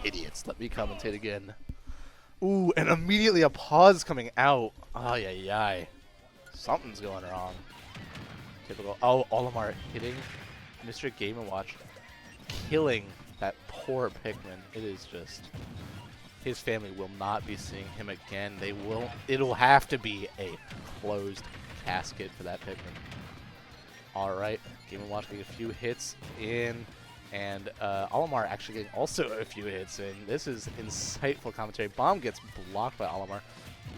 idiots. Let me commentate again. Ooh, and immediately a pause coming out. Ay, ay, ay. Something's going wrong. Typical. Oh, Olimar hitting Mr. Game & Watch. Killing that poor Pikmin. It is just... His family will not be seeing him again. They will... It'll have to be a closed casket for that Pikmin. Alright. Game & Watch getting a few hits in... And Olimar actually getting also a few hits in. This is insightful commentary. Bomb gets blocked by Olimar.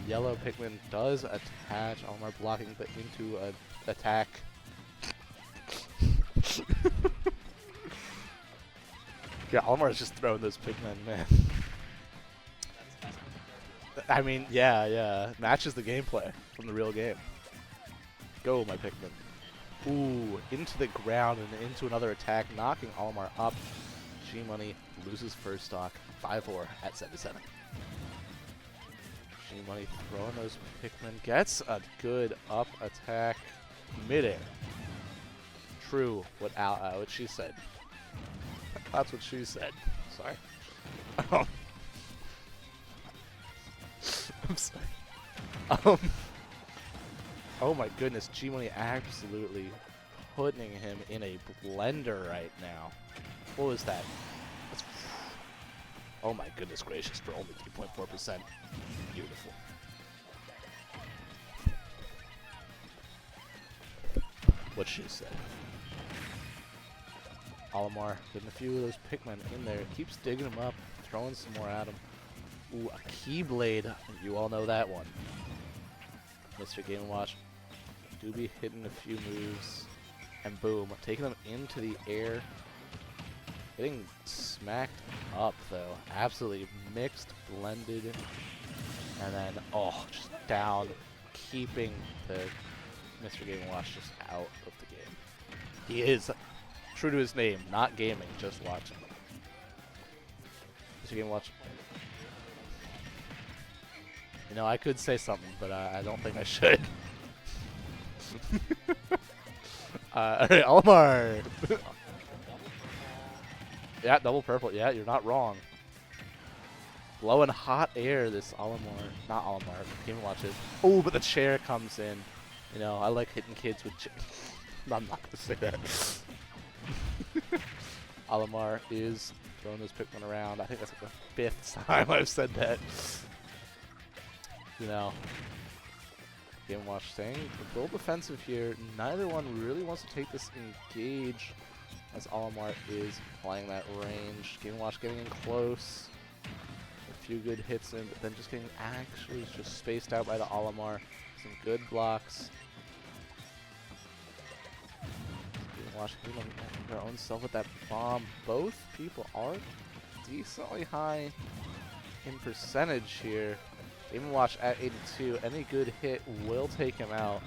Yellow Pikmin does attach. Olimar blocking, but into an attack. Yeah, Olimar is just throwing those Pikmin, man. I mean, yeah. Matches the gameplay from the real game. Go, my Pikmin. Ooh, into the ground and into another attack, knocking Olimar up. G-Money loses first stock, 5-4 at 77. G-Money throwing those Pikmin, gets a good up attack mid-air. True, what she said. That's what she said. Sorry. I'm sorry. Oh my goodness, G-Money absolutely putting him in a blender right now. What was that? That's, oh my goodness gracious, for only 3.4%. Beautiful. What she said. Olimar getting a few of those Pikmin in there. Keeps digging them up, throwing some more at him. Ooh, a Keyblade. You all know that one. Mr. Game & Watch do be hitting a few moves, and boom, taking them into the air. Getting smacked up though, absolutely mixed, blended, and then just down, keeping the Mr. Game & Watch just out of the game. He is true to his name, not gaming, just watching. Mr. Game & Watch. You know, I could say something, but I don't think I should. Alright, Olimar! Yeah, double purple. Yeah, you're not wrong. Blowing hot air, this Olimar. Not Olimar, Game & Watch is. Oh, but the chair comes in. You know, I like hitting kids with I'm not going to say that. Olimar is throwing those Pikmin around. I think that's like the 5th time I've said that. You know, Game & Watch staying a little defensive here. Neither one really wants to take this engage as Olimar is playing that range. Game & Watch getting in close. A few good hits in, but then just getting actually just spaced out by the Olimar. Some good blocks. Game & Watch hitting their own self with that bomb. Both people are decently high in percentage here. Game & Watch at 82. Any good hit will take him out.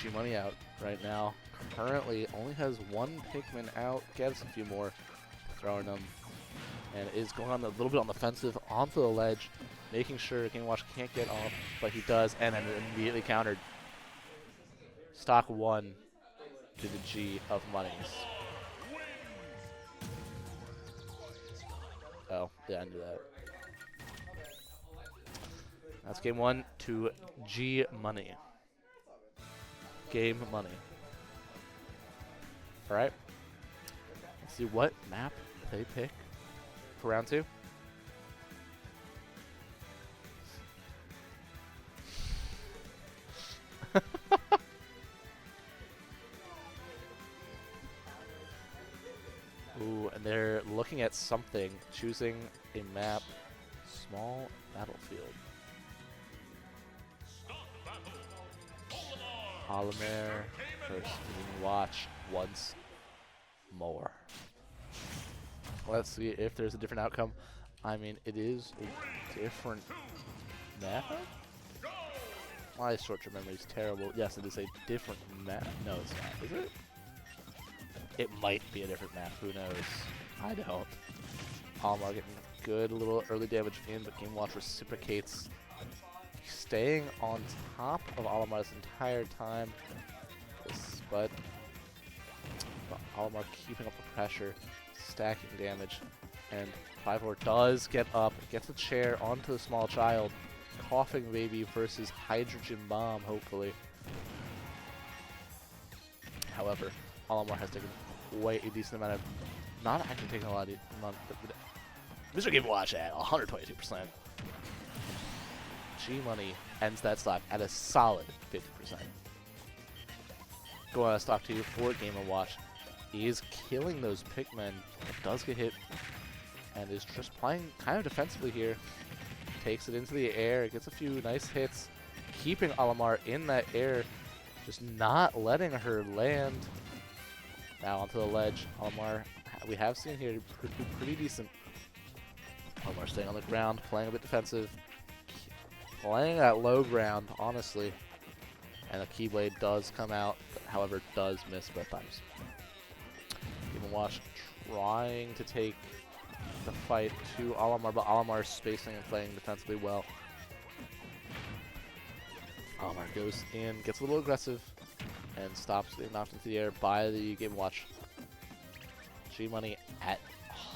G-Money out right now. Currently only has one Pikmin out. Gets a few more. Throwing them. And is going on a little bit on the offensive onto the ledge. Making sure Game & Watch can't get off. But he does. And then immediately countered. Stock 1 to the G of monies. Oh, yeah, I knew that. That's game 1 to G Money. Game Money. Alright. Let's see what map they pick for round 2. Ooh, and they're looking at something, choosing a map, small battlefield. Olimar versus Game & Watch once more. Let's see if there's a different outcome. I mean, it is a different map. My short-term memory is terrible. Yes, it is a different map. No, it's not. Is it? It might be a different map. Who knows? I don't. Olimar getting good little early damage in, but Game & Watch reciprocates. Staying on top of Olimar this entire time. But Olimar keeping up the pressure, stacking damage, and 5-4 does get up, gets the chair onto the small child. Coughing baby versus hydrogen bomb, hopefully. However, Olimar has taken quite a decent amount of, not actually taking a lot of, Mr. Game Watch at 122%. G-Money ends that stock at a solid 50%. Going on a stock 2 for Game & Watch. He is killing those Pikmin, but does get hit, and is just playing kind of defensively here. Takes it into the air, gets a few nice hits, keeping Olimar in that air, just not letting her land. Now onto the ledge. Olimar, we have seen here, pretty decent. Olimar staying on the ground, playing a bit defensive, playing at low ground, honestly. And the Keyblade does come out, but however, does miss both times. Game & Watch trying to take the fight to Olimar, but Olimar spacing and playing defensively well. Olimar goes in, gets a little aggressive, and stops getting knocked into the air by the Game & Watch. G-Money at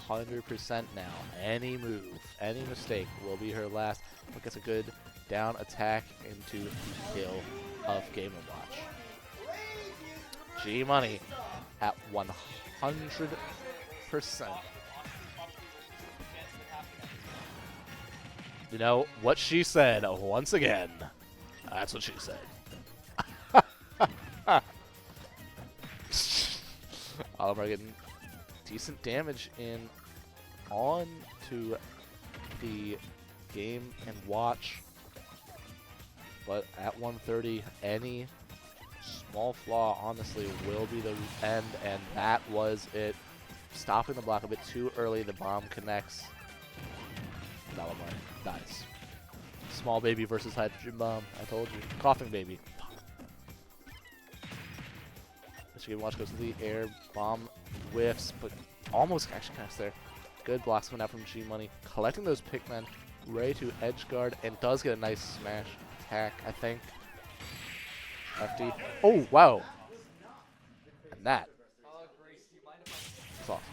100% now. Any move, any mistake will be her last, but gets a good down attack into the kill of Game & Watch. G-Money at 100%. You know, what she said, once again, that's what she said. Olimar getting decent damage in on to the Game & Watch. But at 130, any small flaw, honestly, will be the end, and that was it. Stopping the block a bit too early, the bomb connects. Olimar dies. Small baby versus hydrogen bomb. I told you. Coughing baby. Mr. Game & Watch goes to the air. Bomb whiffs, but almost actually connects there. Good blocks coming out from G-Money. Collecting those Pikmin. Ready to edge guard, and does get a nice smash attack, I think. FD. Oh, wow. And that. That's awesome.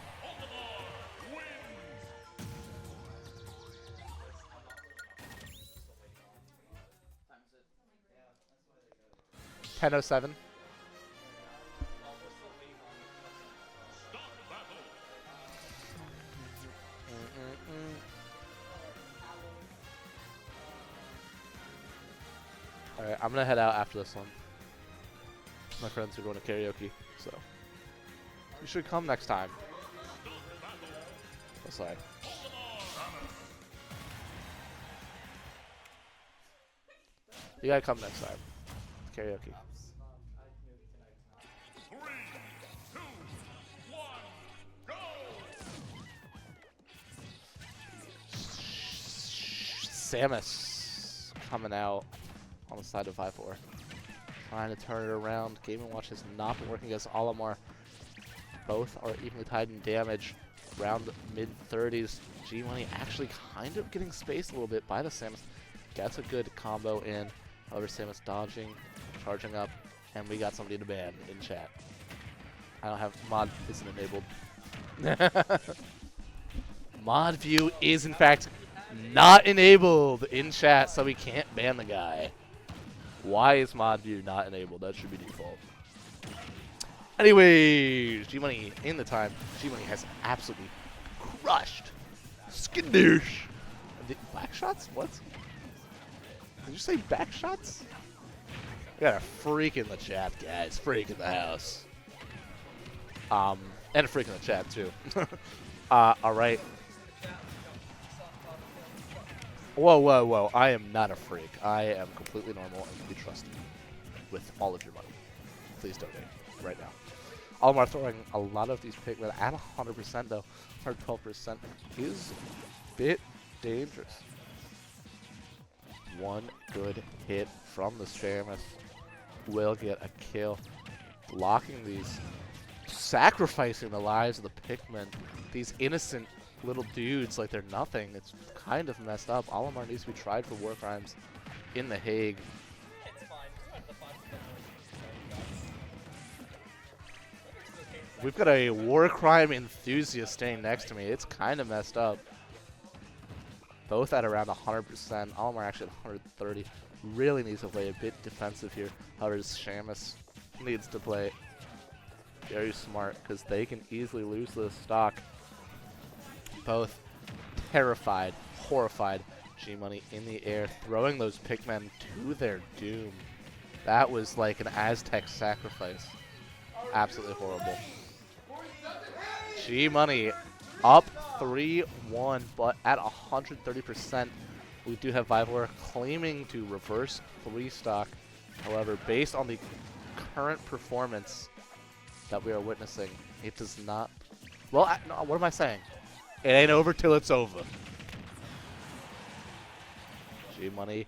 10:07. Alright, I'm gonna head out after this one. My friends are going to karaoke, so you should come next time. Oh, sorry. You gotta come next time. Karaoke. 3, 2, 1, go! Samus coming out on the side of 5-4. Trying to turn it around. Game & Watch has not been working against Olimar. Both are evenly tied in damage. Around mid-30s. G-Money actually kind of getting spaced a little bit by the Samus. Gets a good combo in. However, Samus dodging, charging up, and we got somebody to ban in chat. I don't have mod isn't enabled. Mod view is in fact not enabled in chat, so we can't ban the guy. Why is mod view not enabled? That should be default. Anyways, G-Money in the time. G-Money has absolutely crushed Skindoosh. Back shots? What? Did you say back shots? We got a freak in the chat, guys. Freak in the house. And a freak in the chat, too. Alright. Whoa, whoa, whoa. I am not a freak. I am completely normal and can be trusted with all of your money. Please donate right now. Olimar throwing a lot of these Pikmin at 100% though. 112% is a bit dangerous. One good hit from the Samus will get a kill. Blocking these, sacrificing the lives of the Pikmin. These innocent little dudes like they're nothing. It's kind of messed up. Olimar needs to be tried for war crimes in The Hague. We've got a war crime enthusiast staying next to me. It's kind of messed up. Both at around 100%. Olimar actually at 130. Really needs to play a bit defensive here. However, Samus needs to play very smart because they can easily lose this stock. Both terrified, horrified. G-Money in the air, throwing those Pikmin to their doom. That was like an Aztec sacrifice. Absolutely horrible. G-Money up 3-1, but at 130%. We do have Vivor claiming to reverse 3 stock. However, based on the current performance that we are witnessing, it does not... Well, no, what am I saying? It ain't over till it's over. G-Money.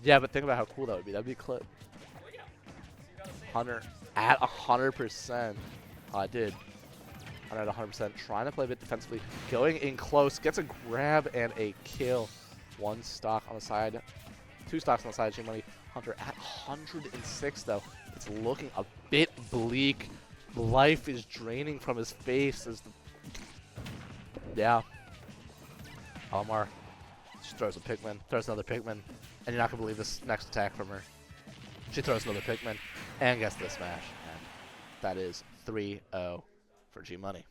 Yeah, but think about how cool that would be. That would be a clip. 100 at 100%. Oh, I did. 100 at 100%. Trying to play a bit defensively. Going in close. Gets a grab and a kill. 1 stock on the side. 2 stocks on the side. G-Money. Hunter at 106 though. It's looking a bit bleak. Life is draining from his face as the... Yeah. Olimar just throws a Pikmin, throws another Pikmin, and you're not going to believe this next attack from her. She throws another Pikmin and gets the smash. And that is 3-0 for G-Money.